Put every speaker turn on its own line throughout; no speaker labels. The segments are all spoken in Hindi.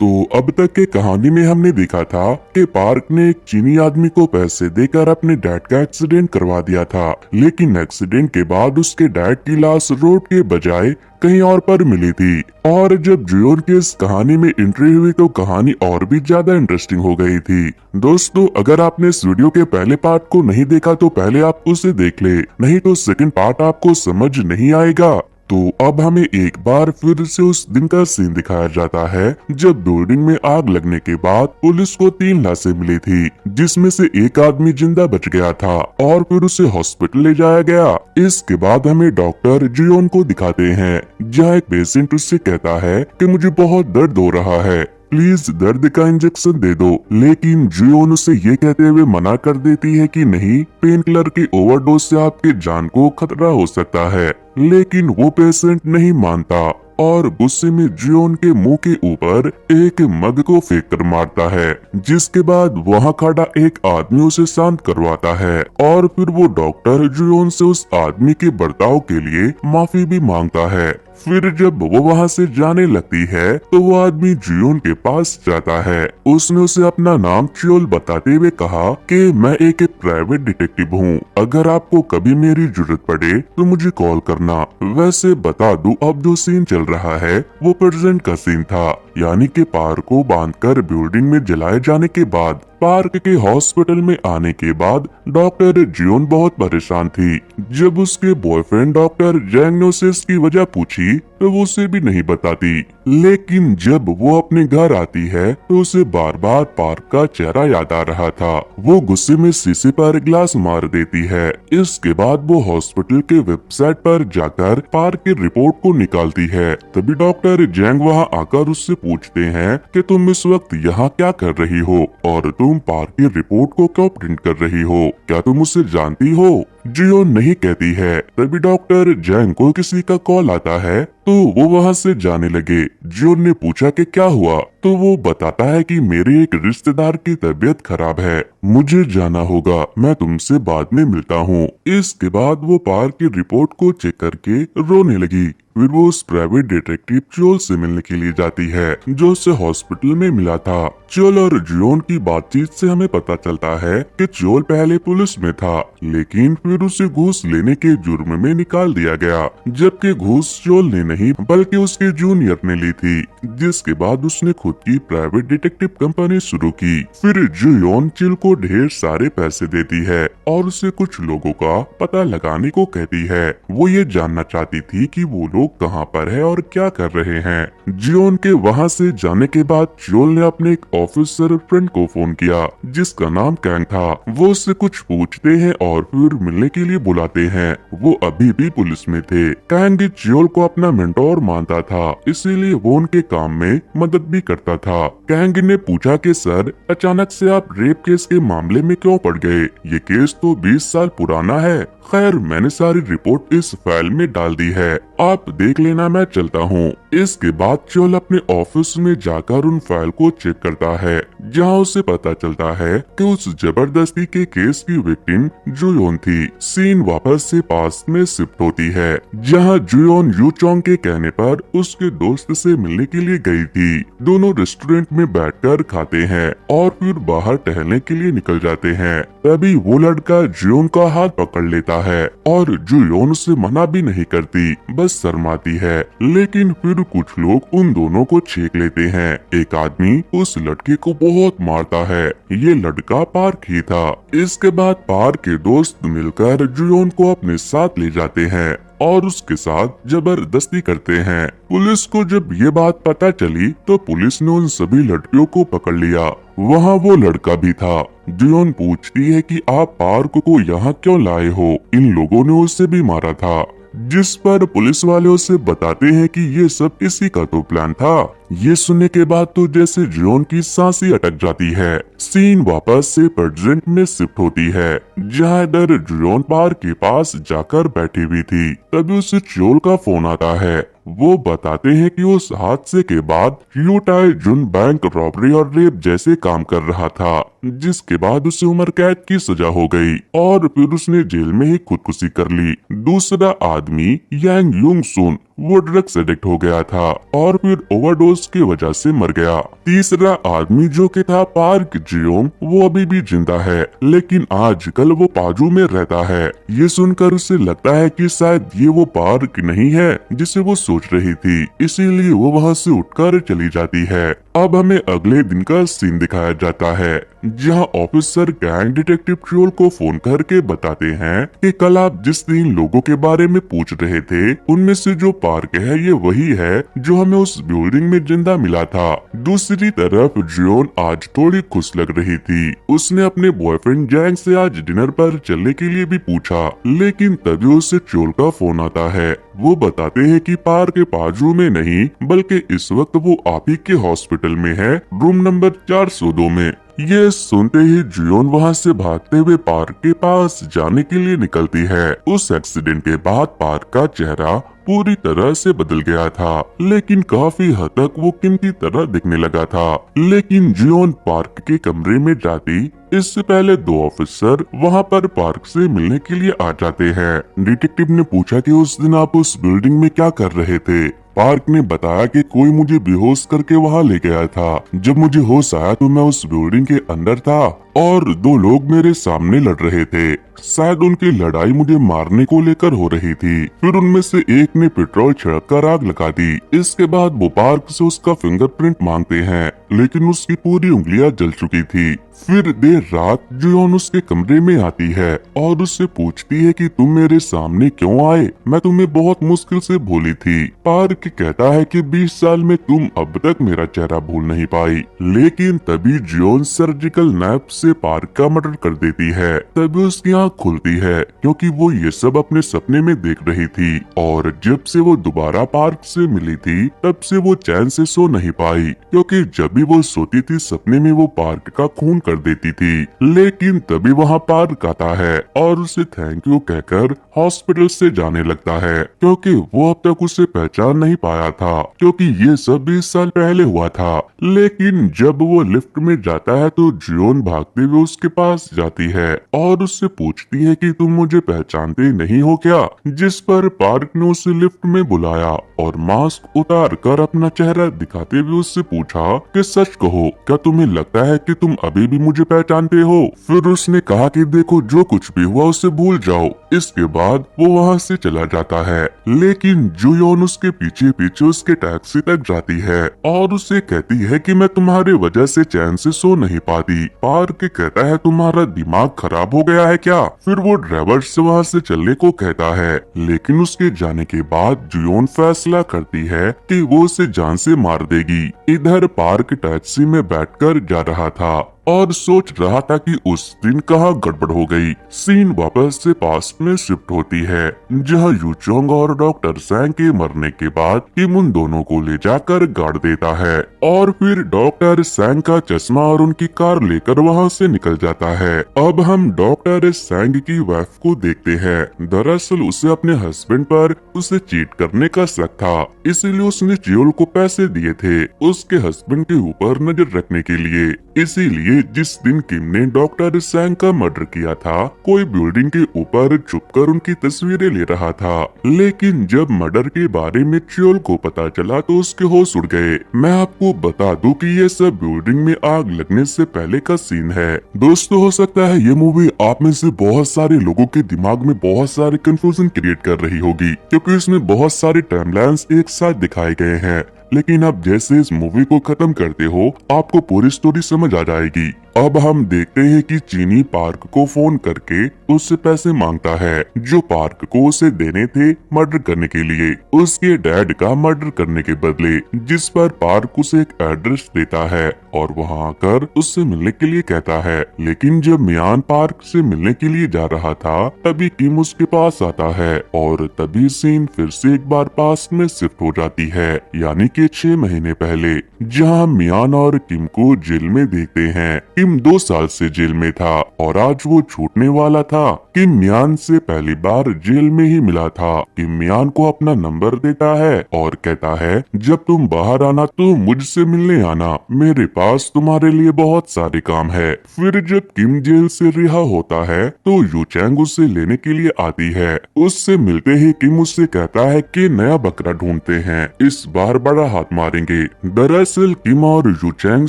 तो अब तक के कहानी में हमने देखा था कि पार्क ने एक चीनी आदमी को पैसे देकर अपने डैड का एक्सीडेंट करवा दिया था, लेकिन एक्सीडेंट के बाद उसके डैड की लाश रोड के बजाय कहीं और पर मिली थी। और जब जियोन की इस कहानी में एंट्री हुई तो कहानी और भी ज्यादा इंटरेस्टिंग हो गई थी। दोस्तों, अगर आपने इस वीडियो के पहले पार्ट को नहीं देखा तो पहले आप उसे देख ले, नहीं तो सेकंड पार्ट आपको समझ नहीं आएगा। तो अब हमें एक बार फिर से उस दिन का सीन दिखाया जाता है जब बिल्डिंग में आग लगने के बाद पुलिस को 3 लाशें मिली थी, जिसमें से एक आदमी जिंदा बच गया था और फिर उसे हॉस्पिटल ले जाया गया। इसके बाद हमें डॉक्टर जियोन को दिखाते हैं, जहाँ एक पेशेंट उससे कहता है कि मुझे बहुत दर्द हो रहा है, प्लीज दर्द का इंजेक्शन दे दो। लेकिन जियोन उसे ये कहते हुए मना कर देती है कि नहीं, पेन किलर की ओवरडोज से आपके जान को खतरा हो सकता है। लेकिन वो पेशेंट नहीं मानता और गुस्से में जियोन के मुंह के ऊपर एक मग को फेंक कर मारता है, जिसके बाद वहाँ खड़ा एक आदमी उसे शांत करवाता है और फिर वो डॉक्टर जियोन से उस आदमी के बर्ताव के लिए माफी भी मांगता है। फिर जब वो वहाँ से जाने लगती है तो वो आदमी जियोन के पास जाता है। उसने उसे अपना नाम चियोल बताते हुए कहा कि मैं एक प्राइवेट डिटेक्टिव हूँ, अगर आपको कभी मेरी जरूरत पड़े तो मुझे कॉल करना। वैसे बता दूं, अब जो सीन चल रहा है वो प्रेजेंट का सीन था, यानी कि पार्क को बांधकर बिल्डिंग में जलाए जाने के बाद पार्क के हॉस्पिटल में आने के बाद डॉक्टर जियोन बहुत परेशान थी। जब उसके बॉयफ्रेंड डॉक्टर जैंग ने उसे इसकी वजह पूछी तो वो उसे भी नहीं बताती, लेकिन जब वो अपने घर आती है तो उसे बार बार पार्क का चेहरा याद आ रहा था। वो गुस्से में शीशे पर ग्लास मार देती है। इसके बाद वो हॉस्पिटल के वेबसाइट पर जाकर पार्क की रिपोर्ट को निकालती है। तभी डॉक्टर जैंग वहाँ आकर उससे पूछते हैं कि तुम इस वक्त यहाँ क्या कर रही हो और तुम पार्क की रिपोर्ट को क्यों प्रिंट कर रही हो, क्या तुम उसे जानती हो? जियोन नहीं कहती है। तभी डॉक्टर जैंग को किसी का कॉल आता है तो वो वहाँ से जाने लगे। जियोन ने पूछा कि क्या हुआ, तो वो बताता है कि मेरे एक रिश्तेदार की तबीयत खराब है, मुझे जाना होगा, मैं तुमसे बाद में मिलता हूँ। इसके बाद वो पार्क की रिपोर्ट को चेक करके रोने लगी। फिर वो उस प्राइवेट डिटेक्टिव चोल से मिलने के लिए जाती है जो उसे हॉस्पिटल में मिला था। चोल और जियोन की बातचीत से हमें पता चलता है कि चोल पहले पुलिस में था, लेकिन फिर उसे घूस लेने के जुर्म में निकाल दिया गया, जबकि घूस चोल ने नहीं बल्कि उसके जूनियर ने ली थी। जिसके बाद उसने खुद की प्राइवेट डिटेक्टिव कंपनी शुरू की। फिर जियोन चिल को ढेर सारे पैसे देती है और उसे कुछ लोगों का पता लगाने को कहती है। वो ये जानना चाहती थी कि वो लोग कहाँ पर है और क्या कर रहे हैं। जियोन के वहाँ से जाने के बाद चोल ने अपने एक ऑफिसर फ्रेंड को फोन किया जिसका नाम कैंग था। वो उससे कुछ पूछते हैं और फिर मिलने के लिए बुलाते हैं। वो अभी भी पुलिस में थे। कैंग चोल को अपना मेंटोर मानता था, इसीलिए वो उनके काम में मदद भी करता था। कैंग ने पूछा कि सर, अचानक से आप रेप केस के मामले में क्यों पड़ गए? ये केस तो 20 साल पुराना है। खैर, मैंने सारी रिपोर्ट इस फाइल में डाल दी है, आप देख लेना, मैं चलता हूँ। इसके बाद चोल अपने ऑफिस में जाकर उन फाइल को चेक करता है, जहाँ उसे पता चलता है कि उस जबरदस्ती के केस की विक्टिम जुयोन थी। सीन वापस से पास्ट में शिफ्ट होती है, जहाँ जुयोन यूचोंग के कहने पर उसके दोस्त से मिलने के लिए गई थी। दोनों रेस्टोरेंट में बैठकर खाते हैं और फिर बाहर टहलने के लिए निकल जाते हैं। तभी वो लड़का जुयोन का हाथ पकड़ लेता है और जुयोन उसे मना भी नहीं करती, बस शर्माती है। लेकिन फिर कुछ लोग उन दोनों को छेक लेते हैं। एक आदमी उस लड़के को बहुत मारता है। ये लड़का पार्क ही था। इसके बाद पार्क के दोस्त मिलकर जुयोन को अपने साथ ले जाते हैं और उसके साथ जबरदस्ती करते हैं। पुलिस को जब ये बात पता चली तो पुलिस ने उन सभी लड़कियों को पकड़ लिया। वहाँ वो लड़का भी था। जियोन पूछती है कि आप पार्क को यहाँ क्यों लाए हो? इन लोगों ने उसे भी मारा था। जिस पर पुलिस वाले उसे बताते हैं कि ये सब इसी का तो प्लान था। ये सुनने के बाद तो जैसे जियोन की सांस ही अटक जाती है। सीन वापस से प्रेजेंट में शिफ्ट होती है, जहाँ इधर जियोन पार्क के पास जाकर बैठी हुई थी। तभी उसे चोल का फोन आता है। वो बताते हैं कि उस हादसे के बाद you tie Jun bank robbery और रेप जैसे काम कर रहा था, जिसके बाद उसे उम्र कैद की सजा हो गई और फिर उसने जेल में ही खुदकुशी कर ली। दूसरा आदमी यांग युंग सुन, वो ड्रग्स एडिक्ट हो गया था और फिर ओवरडोज की वजह से मर गया। तीसरा आदमी जो कि था पार्क जियोंग, वो अभी भी जिंदा है, लेकिन आजकल वो पाजू में रहता है। ये सुनकर उसे लगता है कि शायद ये वो पार्क नहीं है जिसे वो सोच रही थी, इसीलिए वो वहाँ से उठकर चली जाती है। अब हमें अगले दिन का सीन दिखाया जाता है, जहां ऑफिसर गैंग डिटेक्टिव ट्रियोल को फोन करके बताते हैं कि कल आप जिस 3 लोगों के बारे में पूछ रहे थे, उनमें से जो पार्क है ये वही है जो हमें उस बिल्डिंग में जिंदा मिला था। दूसरी तरफ जियोन आज थोड़ी खुश लग रही थी। उसने अपने बॉयफ्रेंड जैंग से आज डिनर पर चलने के लिए भी पूछा, लेकिन तभी उसे ट्रियोल का फोन आता है। वो बताते हैं कि पार्क के बाजू में नहीं, बल्कि इस वक्त वो आप ही के हॉस्पिटल में है, रूम नंबर 402 में। ये सुनते ही जियोन वहाँ से भागते हुए पार्क के पास जाने के लिए निकलती है। उस एक्सीडेंट के बाद पार्क का चेहरा पूरी तरह से बदल गया था, लेकिन काफी हद तक वो किम की तरह दिखने लगा था। लेकिन जियोन पार्क के कमरे में जाती इससे पहले 2 ऑफिसर वहाँ पर पार्क से मिलने के लिए आ जाते हैं। डिटेक्टिव ने पूछा कि उस दिन आप उस बिल्डिंग में क्या कर रहे थे। पार्क ने बताया कि कोई मुझे बेहोश करके वहाँ ले गया था। जब मुझे होश आया तो मैं उस बिल्डिंग के अंदर था और 2 लोग मेरे सामने लड़ रहे थे। शायद उनकी लड़ाई मुझे मारने को लेकर हो रही थी। फिर उनमें से एक ने पेट्रोल छिड़ककर आग लगा दी। इसके बाद वो पार्क से उसका फिंगरप्रिंट मांगते हैं, लेकिन उसकी पूरी उंगलियां जल चुकी थी। फिर देर रात जियोन उसके कमरे में आती है और उससे पूछती है कि तुम मेरे सामने क्यों आए, मैं तुम्हें बहुत मुश्किल से भूली थी। पार्क कहता है कि 20 साल में तुम अब तक मेरा चेहरा भूल नहीं पाई। लेकिन तभी जियोन सर्जिकल नाइफ से पार्क का मर्डर कर देती है। तभी उसकी आँख खुलती है, क्योंकि वो ये सब अपने सपने में देख रही थी और जब से वो दोबारा पार्क से मिली थी तब से वो चैन से सो नहीं पाई, क्योंकि जब भी वो सोती थी सपने में वो पार्क का खून कर देती थी। लेकिन तभी वहाँ पार्क आता है और उसे थैंक यू कहकर हॉस्पिटल से जाने लगता है, क्योंकि वो अब तक उसे पहचान नहीं पाया था, क्योंकि ये सब 20 साल पहले हुआ था। लेकिन जब वो लिफ्ट में जाता है तो जियोन भागते हुए उसके पास जाती है और उससे पूछती है कि तुम मुझे पहचानते नहीं हो क्या। जिस पर पार्क ने उसे लिफ्ट में बुलाया और मास्क उतार कर अपना चेहरा दिखाते हुए उससे पूछा कि सच कहो, क्या तुम्हें लगता है कि तुम अभी भी मुझे पहचानते हो। फिर उसने कहा कि देखो जो कुछ भी हुआ उसे भूल जाओ। इसके बाद वो वहाँ से चला जाता है, लेकिन जियोन उसके पीछे पीछे उसके टैक्सी तक जाती है और उसे कहती है कि मैं तुम्हारे वजह से चैन से सो नहीं पाती। पार्क कहता है तुम्हारा दिमाग खराब हो गया है क्या। फिर वो ड्राइवर से वहाँ से चलने को कहता है, लेकिन उसके जाने के बाद जियोन फैसला करती है कि वो उसे जान से मार देगी। इधर पार्क टैक्सी में बैठकर जा रहा था और सोच रहा था कि उस दिन कहाँ गड़बड़ हो गई। सीन वापस से पास्ट में शिफ्ट होती है, जहाँ यूचोंग और डॉक्टर सैंग के मरने के बाद किम उन दोनों को ले जाकर गाड़ देता है और फिर डॉक्टर सैंग का चश्मा और उनकी कार लेकर वहाँ से निकल जाता है। अब हम डॉक्टर सैंग की वाइफ को देखते हैं। दरअसल उसे अपने हस्बैंड पर उसे चीट करने का शक था, इसीलिए उसने जियोल को पैसे दिए थे उसके हस्बैंड के ऊपर नजर रखने के लिए। इसीलिए जिस दिन किम ने डॉक्टर सैंग का मर्डर किया था, कोई बिल्डिंग के ऊपर छुपकर उनकी तस्वीरें ले रहा था। लेकिन जब मर्डर के बारे में जियोल को पता चला तो उसके होश उड़ गए। मैं आपको बता दूं कि ये सब बिल्डिंग में आग लगने से पहले का सीन है। दोस्तों, हो सकता है ये मूवी आप में से बहुत सारे लोगों के दिमाग में बहुत सारे कंफ्यूजन क्रिएट कर रही होगी, क्योंकि इसमें बहुत सारे टाइमलाइंस एक साथ दिखाए गए हैं। लेकिन अब जैसे इस मूवी को खत्म करते हो आपको पूरी स्टोरी समझ आ जाएगी। अब हम देखते हैं कि चीनी पार्क को फोन करके उससे पैसे मांगता है, जो पार्क को उसे देने थे मर्डर करने के लिए, उसके डैड का मर्डर करने के बदले। जिस पर पार्क उसे एक एड्रेस देता है और वहां आकर उससे मिलने के लिए कहता है। लेकिन जब मियान पार्क से मिलने के लिए जा रहा था तभी किम उसके पास आता है और तभी सीन फिर से एक बार पास में शिफ्ट हो जाती है, यानी कि 6 महीने पहले, जहां मियान और किम को जेल में देखते हैं। किम 2 साल से जेल में था और आज वो छूटने वाला था। किम मियान से पहली बार जेल में ही मिला था। किम मियान को अपना नंबर देता है और कहता है, जब तुम बाहर आना तो मुझसे मिलने आना, मेरे पास तुम्हारे लिए बहुत सारे काम है। फिर जब किम जेल से रिहा होता है तो यू चैंग उसे लेने के लिए आती है। उससे मिलते ही किम उससे कहता है कि नया बकरा ढूंढते हैं, इस बार बड़ा हाथ मारेंगे। दरअसल किम और यू चैंग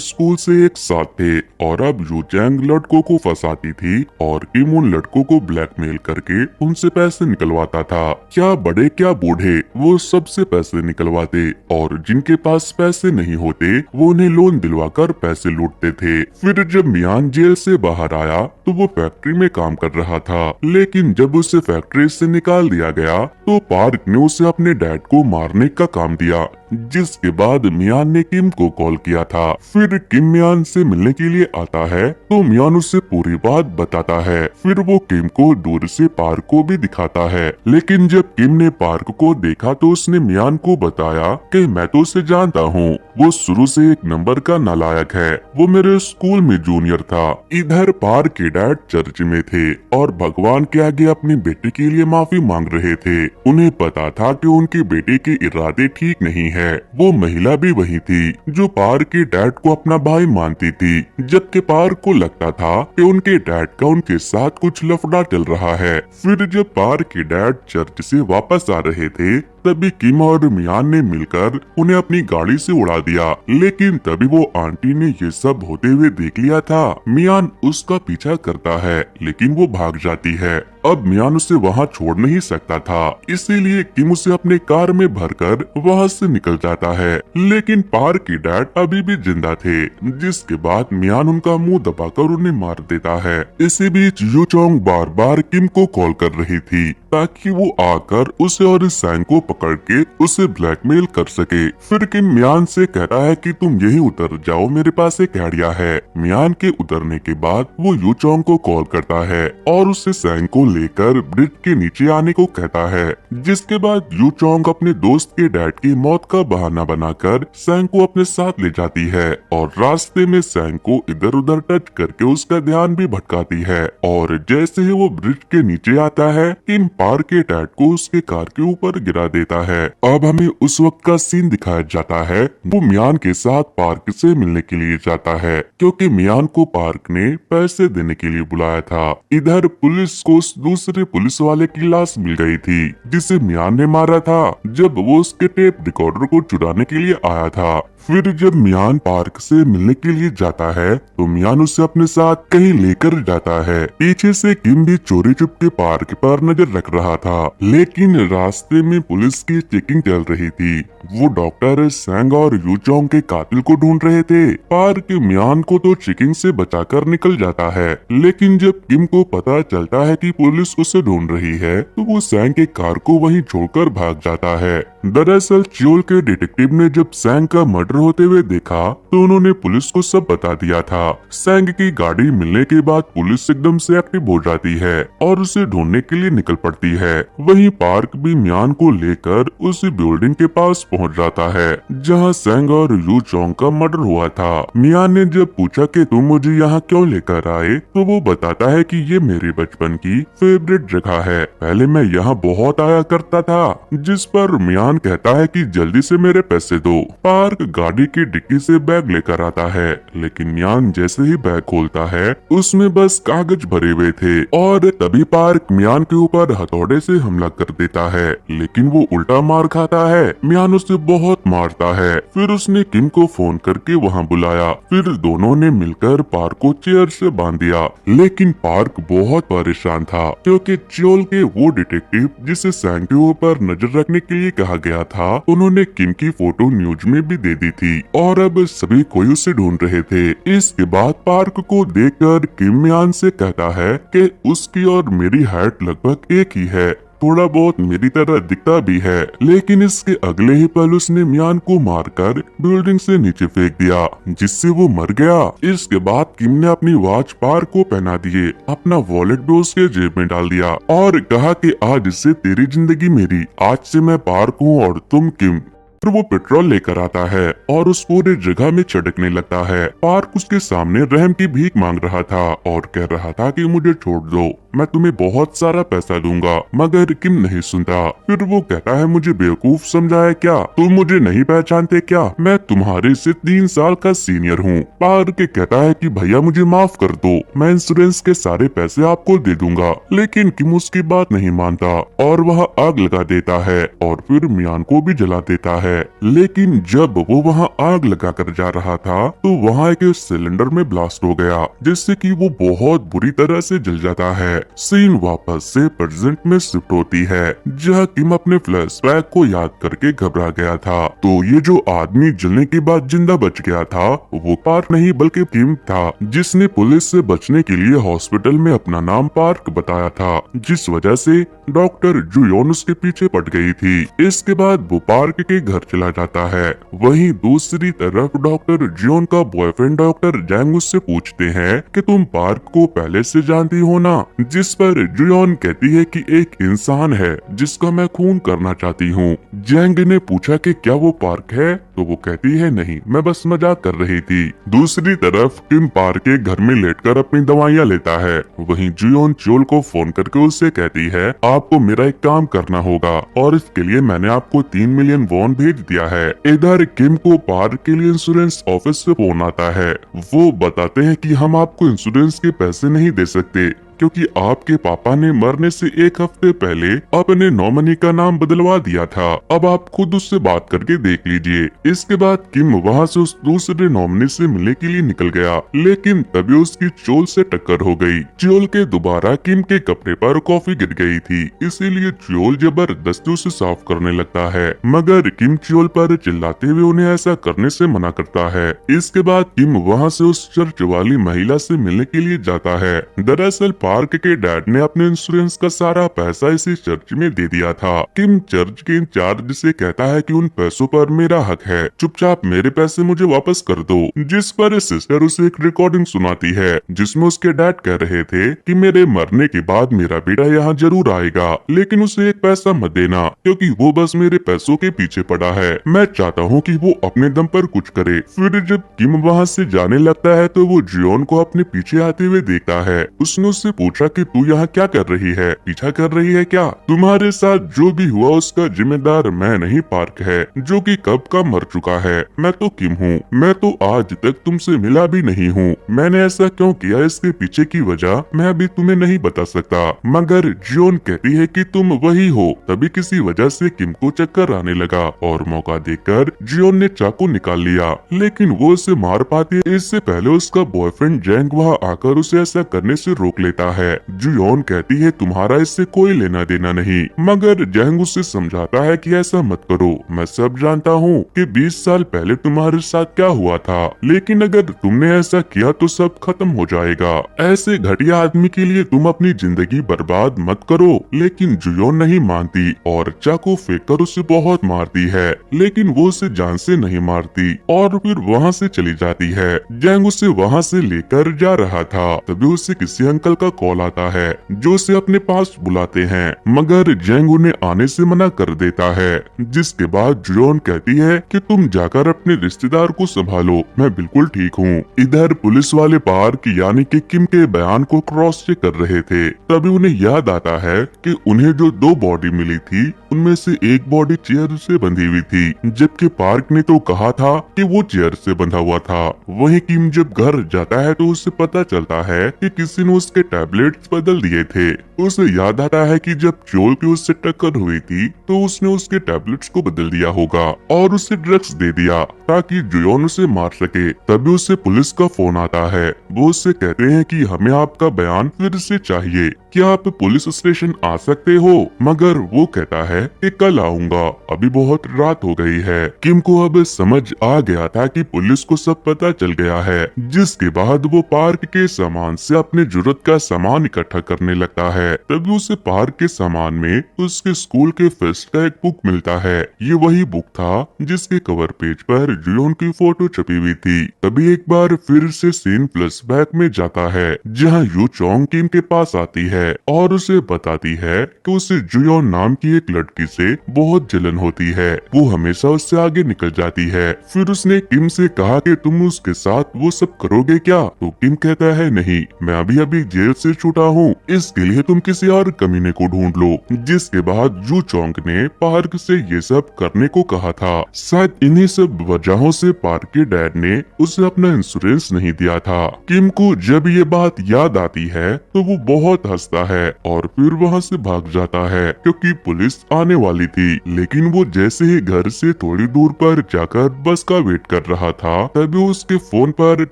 स्कूल से एक साथ थे और अब यू चैंग लड़कों को फंसाती थी और किम उन लड़कों को ब्लैकमेल करके उनसे पैसे निकलवाता था। क्या बड़े क्या बूढ़े, वो सबसे पैसे निकलवाते और जिनके पास पैसे नहीं होते वो उन्हें लोन दिलवाकर पैसे लूटते थे। फिर जब मियान जेल से बाहर आया तो वो फैक्ट्री में काम कर रहा था, लेकिन जब उसे फैक्ट्री से निकाल दिया गया तो पार्क ने उसे अपने डैड को मारने का काम दिया, जिसके बाद मियान ने किम को कॉल किया था। फिर किम मियान से मिलने के लिए आता है तो मियान उसे पूरी बात बताता है। फिर वो किम को दूर से पार्क को भी दिखाता है, लेकिन जब किम ने पार्क को देखा तो उसने मियान को बताया कि मैं तो उसे जानता हूँ, वो शुरू से एक नंबर का नालायक है, वो मेरे स्कूल में जूनियर था। इधर पार्क के डैड चर्च में थे और भगवान के आगे अपनी बेटी के लिए माफी मांग रहे थे। उन्हें पता था कि उनकी बेटी के इरादे ठीक नहीं है। वो महिला भी वही थी जो पार्क के डैड को अपना भाई मानती थी, जबकि पार्क को लगता था कि उनके डैड का उनके साथ कुछ लफड़ा चल रहा है। फिर जब पार्क के डैड चर्च से वापस आ रहे थे तभी किम और मियान ने मिलकर उन्हें अपनी गाड़ी से उड़ा दिया, लेकिन तभी वो आंटी ने ये सब होते हुए देख लिया था। मियान उसका पीछा करता है लेकिन वो भाग जाती है। अब मियान उसे वहाँ छोड़ नहीं सकता था, इसीलिए किम उसे अपने कार में भरकर वहाँ से निकल जाता है, लेकिन पार्क के डैड अभी भी जिंदा थे, जिसके बाद मियान उनका मुंह दबाकर उन्हें मार देता है। इसी बीच यू चोंग बार बार किम को कॉल कर रही थी ताकि वो आकर उसे और इस सैंग को पकड़ के उसे ब्लैकमेल कर सके। फिर किम मियान से कहता है कि तुम यहीं उतर जाओ, मेरे पास एक आइडिया है। मियान के उतरने के बाद वो यू चोंग को कॉल करता है और उसे सैंग को लेकर ब्रिज के नीचे आने को कहता है, जिसके बाद यू चोंग अपने दोस्त के डैड की मौत का बहाना बनाकर सैंग को अपने साथ ले जाती है और रास्ते में सैंग को इधर उधर टच करके उसका ध्यान भी भटकाती है। और जैसे ही वो ब्रिज के नीचे आता है किम पार्क के डैड को उसके कार के ऊपर गिरा देता है। अब हमें उस वक्त का सीन दिखाया जाता है। वो मियान के साथ पार्क से मिलने के लिए जाता है क्योंकि मियान को पार्क ने पैसे देने के लिए बुलाया था। इधर पुलिस को दूसरे पुलिस वाले की लाश मिल गई थी जिसे मियान ने मारा था जब वो उसके टेप रिकॉर्डर को चुराने के लिए आया था। फिर जब मियान पार्क से मिलने के लिए जाता है तो मियान उसे अपने साथ कहीं लेकर जाता है। पीछे से किम भी चोरी चुपके पार्क पर नजर रख रहा था, लेकिन रास्ते में पुलिस की चेकिंग चल रही थी। वो डॉक्टर सैंग और यू चोंग के कातिल को ढूंढ रहे थे। पार्क मियान को तो चेकिंग से बचाकर निकल जाता है, लेकिन जब किम को पता चलता है कि पुलिस उसे ढूंढ रही है तो वो सैंग के कार को वहीं छोड़कर भाग जाता है। दरअसल चियोल के डिटेक्टिव ने जब सैंग का मर्डर होते हुए देखा तो उन्होंने पुलिस को सब बता दिया था। सैंग की गाड़ी मिलने के बाद पुलिस एकदम से एक्टिव हो जाती है और उसे ढूंढने के लिए निकल पड़ती है। वहीं पार्क भी मियान को लेकर उसी बिल्डिंग के पास पहुंच जाता है जहां सैंग और यू चोंग का मर्डर हुआ था। मियान ने जब पूछा कि तुम मुझे यहाँ क्यों लेकर आए तो वो बताता है कि ये मेरे बचपन की फेवरेट जगह है, पहले मैं यहाँ बहुत आया करता था। जिस पर मियान कहता है कि जल्दी से मेरे पैसे दो। पार्क गाड़ी की डिक्की से बैग लेकर आता है, लेकिन मियान जैसे ही बैग खोलता है उसमें बस कागज भरे हुए थे और तभी पार्क मियान के ऊपर हथौड़े से हमला कर देता है, लेकिन वो उल्टा मार खाता है। मियान उसे बहुत मारता है। फिर उसने किम को फोन करके वहाँ बुलाया। फिर दोनों ने मिलकर पार्क को चेयर से बांध दिया, लेकिन पार्क बहुत परेशान था क्योंकि चियोल के वो डिटेक्टिव जिसे सैंग के ऊपर नजर रखने के लिए कहा गया था उन्होंने किम की फोटो न्यूज में भी दे दी थी और अब सभी कोई उसे ढूंढ रहे थे। इसके बाद पार्क को देखकर किम मियान से कहता है कि उसकी और मेरी हाइट लगभग एक ही है, थोड़ा बहुत मेरी तरह दिखता भी है, लेकिन इसके अगले ही पल उसने मियान को मारकर बिल्डिंग से नीचे फेंक दिया जिससे वो मर गया। इसके बाद किम ने अपनी वॉच पार्क को पहना दिए, अपना वॉलेट भी उसके जेब में डाल दिया और कहा कि आज से तेरी जिंदगी मेरी, आज से मैं पार्क हूँ और तुम किम। फिर वो पेट्रोल लेकर आता है और उस पूरे जगह में छिड़कने लगता है। पार्क उसके सामने रहम की भीख मांग रहा था और कह रहा था कि मुझे छोड़ दो, मैं तुम्हें बहुत सारा पैसा दूंगा, मगर किम नहीं सुनता। फिर वो कहता है मुझे बेवकूफ समझा है क्या, तुम मुझे नहीं पहचानते क्या, मैं तुम्हारे से 3 साल का सीनियर हूँ। पार्क कहता है कि भैया मुझे माफ कर दो, मैं इंश्योरेंस के सारे पैसे आपको दे दूंगा। लेकिन किम उसकी बात नहीं मानता और वह आग लगा देता है और फिर मियान को भी जला देता है। लेकिन जब वो वहाँ आग लगा कर जा रहा था तो वहाँ एक सिलेंडर में ब्लास्ट हो गया, जिससे कि वो बहुत बुरी तरह से जल जाता है। सीन वापस से प्रेजेंट में शिफ्ट होती है, जहाँ किम अपने फ्लैशबैक को याद करके घबरा गया था। तो ये जो आदमी जलने के बाद जिंदा बच गया था वो पार्क नहीं बल्कि किम था, जिसने पुलिस से बचने के लिए हॉस्पिटल में अपना नाम पार्क बताया था, जिस वजह से डॉक्टर जुयोन उसके पीछे पड़ गई थी। इसके बाद वो पार्क के घर चला जाता है। वहीं दूसरी तरफ डॉक्टर जियोन का बॉयफ्रेंड डॉक्टर जैंग उससे पूछते हैं कि तुम पार्क को पहले से जानती हो ना, जिस पर जुयोन कहती है कि एक इंसान है जिसका मैं खून करना चाहती हूँ। जैंग ने पूछा कि क्या वो पार्क है, तो वो कहती है नहीं, मैं बस मजाक कर रही थी। दूसरी तरफ किम पार्क के घर में लेटकर अपनी दवाइयाँ लेता है। वहीं जुयोन चोल को फोन करके उससे कहती है आपको मेरा एक काम करना होगा और इसके लिए मैंने आपको 3 मिलियन वॉन भेज दिया है। इधर किम को पार्क के लिए इंश्योरेंस ऑफिस से फोन आता है। वो बताते हैं कि हम आपको इंश्योरेंस के पैसे नहीं दे सकते क्योंकि आपके पापा ने मरने से 1 हफ्ते पहले अपने नॉमिनी का नाम बदलवा दिया था। अब आप खुद उससे बात करके देख लीजिए। इसके बाद किम वहाँ से उस दूसरे नॉमिनी से मिलने के लिए निकल गया, लेकिन तभी उसकी चोल से टक्कर हो गई। चोल के दोबारा किम के कपड़े पर कॉफी गिर गई थी, इसीलिए चोल जबरदस्ती उसे साफ करने लगता है, मगर किम चोल पर चिल्लाते हुए उन्हें ऐसा करने से मना करता है। इसके बाद किम वहाँ से उस चर्च वाली महिला से मिलने के लिए जाता है। दरअसल पार्क के डैड ने अपने इंश्योरेंस का सारा पैसा इसी चर्च में दे दिया था। किम चर्च के इंचार्ज से कहता है कि उन पैसों पर मेरा हक है, चुपचाप मेरे पैसे मुझे वापस कर दो। जिस पर सिस्टर उसे एक रिकॉर्डिंग सुनाती है जिसमें उसके डैड कह रहे थे कि मेरे मरने के बाद मेरा बेटा यहाँ जरूर आएगा, लेकिन उसे एक पैसा मत देना क्योंकि वो बस मेरे पैसों के पीछे पड़ा है। मैं चाहता हूँ कि वो अपने दम पर कुछ करे। फिर जब किम वहाँ से जाने लगता है तो वो जियोन को अपने पीछे आते हुए देखता है। उसने उससे पूछा कि तू यहाँ क्या कर रही है, पीछा कर रही है क्या? तुम्हारे साथ जो भी हुआ उसका जिम्मेदार मैं नहीं पार्क है, जो कि कब का मर चुका है। मैं तो किम हूँ, मैं तो आज तक तुमसे मिला भी नहीं हूँ। मैंने ऐसा क्यों किया इसके पीछे की वजह मैं अभी तुम्हें नहीं बता सकता, मगर जियोन कहती है कि तुम वही हो। तभी किसी वजह से किम को चक्कर आने लगा और मौका देकर जियोन ने चाकू निकाल लिया, लेकिन वो उसे मार पाती है इससे पहले उसका बॉयफ्रेंड जैंग वहाँ आकर उसे ऐसा करने से रोक लेता है। जुयोन कहती है तुम्हारा इससे कोई लेना देना नहीं, मगर जैंग उससे समझाता है कि ऐसा मत करो, मैं सब जानता हूँ कि 20 साल पहले तुम्हारे साथ क्या हुआ था, लेकिन अगर तुमने ऐसा किया तो सब खत्म हो जाएगा। ऐसे घटिया आदमी के लिए तुम अपनी जिंदगी बर्बाद मत करो। लेकिन जुयोन नहीं मानती और चाकू फेंक कर उसे बहुत मारती है, लेकिन वो उसे जान से नहीं मारती और फिर वहाँ से चली जाती है। जैंग उसे वहाँ से लेकर जा रहा था, तभी उसे किसी अंकल का कॉल आता है जो उसे अपने पास बुलाते हैं, मगर जैंग उन्हें आने से मना कर देता है। जिसके बाद जुयोन कहती है कि तुम जाकर अपने रिश्तेदार को संभालो, मैं बिल्कुल ठीक हूँ। इधर पुलिस वाले पार्क यानी कि किम के बयान को क्रॉस चेक कर रहे थे, तभी उन्हें याद आता है कि उन्हें जो 2 बॉडी मिली थी उनमें से एक बॉडी चेयर से बंधी हुई थी, जबकि पार्क ने तो कहा था कि वो चेयर से बंधा हुआ था। वहीं किम जब घर जाता है तो उसे पता चलता है कि किसी ने उसके टैबलेट्स बदल दिए थे। उसे याद आता है कि जब चोल की उससे टक्कर हुई थी तो उसने उसके टैबलेट्स को बदल दिया होगा और उसे ड्रग्स दे दिया ताकि जुयोन उसे मार सके। तभी उसे पुलिस का फोन आता है। वो उससे कहते हैं कि हमें आपका बयान फिर से चाहिए, क्या आप पुलिस स्टेशन आ सकते हो? मगर वो कहता है कि कल आऊंगा, अभी बहुत रात हो गई है। किम को अब समझ आ गया था कि पुलिस को सब पता चल गया है, जिसके बाद वो पार्क के सामान से अपने जरूरत का सामान इकट्ठा करने लगता है। तभी उसे पार्क के सामान में उसके स्कूल के फेस्ट का एक बुक मिलता है। ये वही बुक था जिसके कवर पेज पर जियोन की फोटो छपी हुई थी। तभी एक बार फिर से सीन फ्लैशबैक में जाता है, जहाँ यू चोंग किम के पास आती है और उसे बताती है कि उसे जुयोन नाम की एक लड़की लड़की से बहुत जलन होती है। वो हमेशा उससे आगे निकल जाती है। फिर उसने किम से कहा कि तुम उसके साथ वो सब करोगे क्या? तो किम कहता है नहीं, मैं अभी अभी जेल से छूटा हूँ, इसके लिए तुम किसी और कमीने को ढूंढ लो। जिसके बाद जू चोंग ने पार्क से ये सब करने को कहा था। शायद इन्हीं सब वजहों से पार्क के डैड ने उसे अपना इंश्योरेंस नहीं दिया था। किम को जब ये बात याद आती है तो वो बहुत हंसता है और फिर वहाँ से भाग जाता है क्योंकि पुलिस आने वाली थी। लेकिन वो जैसे ही घर से थोड़ी दूर पर जाकर बस का वेट कर रहा था तभी उसके फोन पर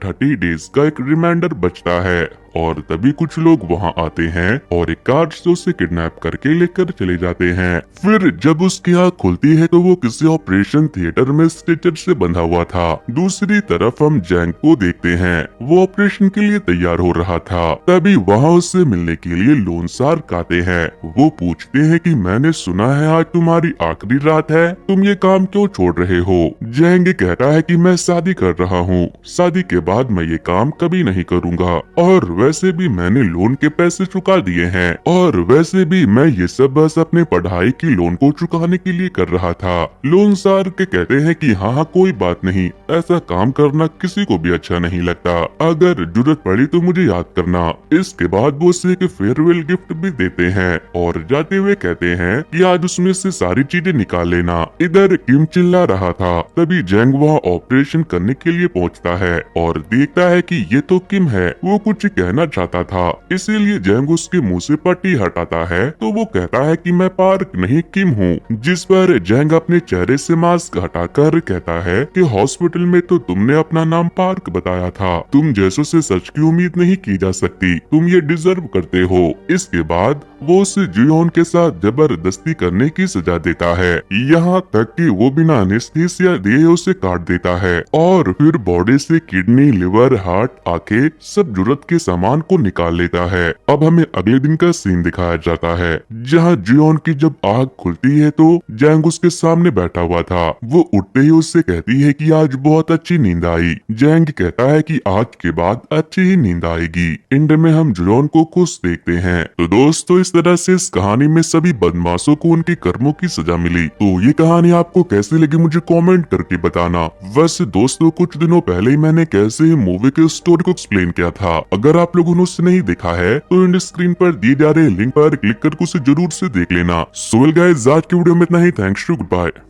30 डेज का एक रिमाइंडर बजता है और तभी कुछ लोग वहां आते हैं और एक कार से उसे किडनैप करके लेकर चले जाते हैं। फिर जब उसकी आँख खुलती है तो वो किसी ऑपरेशन थिएटर में स्ट्रेचर से बंधा हुआ था। दूसरी तरफ हम जैंग को देखते हैं, वो ऑपरेशन के लिए तैयार हो रहा था। तभी वहाँ उससे मिलने के लिए लोन शार्क आते हैं। वो पूछते हैं कि मैंने सुना है आज तुम्हारी आखिरी रात है, तुम ये काम क्यों छोड़ रहे हो? जैंग कहता है कि मैं शादी कर रहा हूँ, शादी के बाद मैं ये काम कभी नहीं करूँगा और वैसे भी मैंने लोन के पैसे चुका दिए हैं और वैसे भी मैं ये सब बस अपने पढ़ाई की लोन को चुकाने के लिए कर रहा था। लोन शार्क कहते हैं कि हाँ कोई बात नहीं, ऐसा काम करना किसी को भी अच्छा नहीं लगता, अगर जरूरत पड़ी तो मुझे याद करना। इसके बाद वो उसे एक फेयरवेल गिफ्ट भी देते हैं और जाते हुए कहते हैं कि आज उसमें से सारी चीजें निकाल लेना। इधर किम चिल्ला रहा था, तभी जैंग वहाँ ऑपरेशन करने के लिए पहुँचता है और देखता है कि ये तो किम है। वो कुछ कहना चाहता था, इसीलिए जैंग उसके मुंह से पट्टी हटाता है तो वो कहता है कि मैं पार्क नहीं किम हूँ। जिस पर जैंग अपने चेहरे से मास्क हटाकर कहता है कि हॉस्पिटल में तो तुमने अपना नाम पार्क बताया था, तुम जैसों से सच की उम्मीद नहीं की जा सकती, तुम ये डिजर्व करते हो। इसके बाद वो उसे जुयोन के साथ जबरदस्ती करने की सजा देता है, यहाँ तक कि वो बिना एनेस्थीसिया दिए उसे काट देता है और फिर बॉडी से किडनी, लिवर, हार्ट, आंखें सब जरूरत के सामान को निकाल लेता है। अब हमें अगले दिन का सीन दिखाया जाता है जहाँ जियोन की जब आँख खुलती है तो जैंग उसके सामने बैठा हुआ था। वो उठते ही उससे कहती है कि आज बहुत अच्छी नींद आई। जैंग कहता है कि आज के बाद अच्छी ही नींद आएगी। एंड में हम जियोन को खुश देखते हैं। तो दोस्तों इस तरह से इस कहानी में सभी बदमाशों को उनके कर्मों की सजा मिली। तो ये कहानी आपको कैसी लगी मुझे कमेंट करके बताना। वैसे दोस्तों कुछ दिनों पहले ही मैंने कैसे ही मूवी के स्टोरी को एक्सप्लेन किया था, अगर आप लोगों ने उसे नहीं देखा है तो इन स्क्रीन पर दिए जा रहे लिंक पर क्लिक करके उसे जरूर से देख लेना। सो गाइस आज की वीडियो में इतना ही। Thanks to, good bye.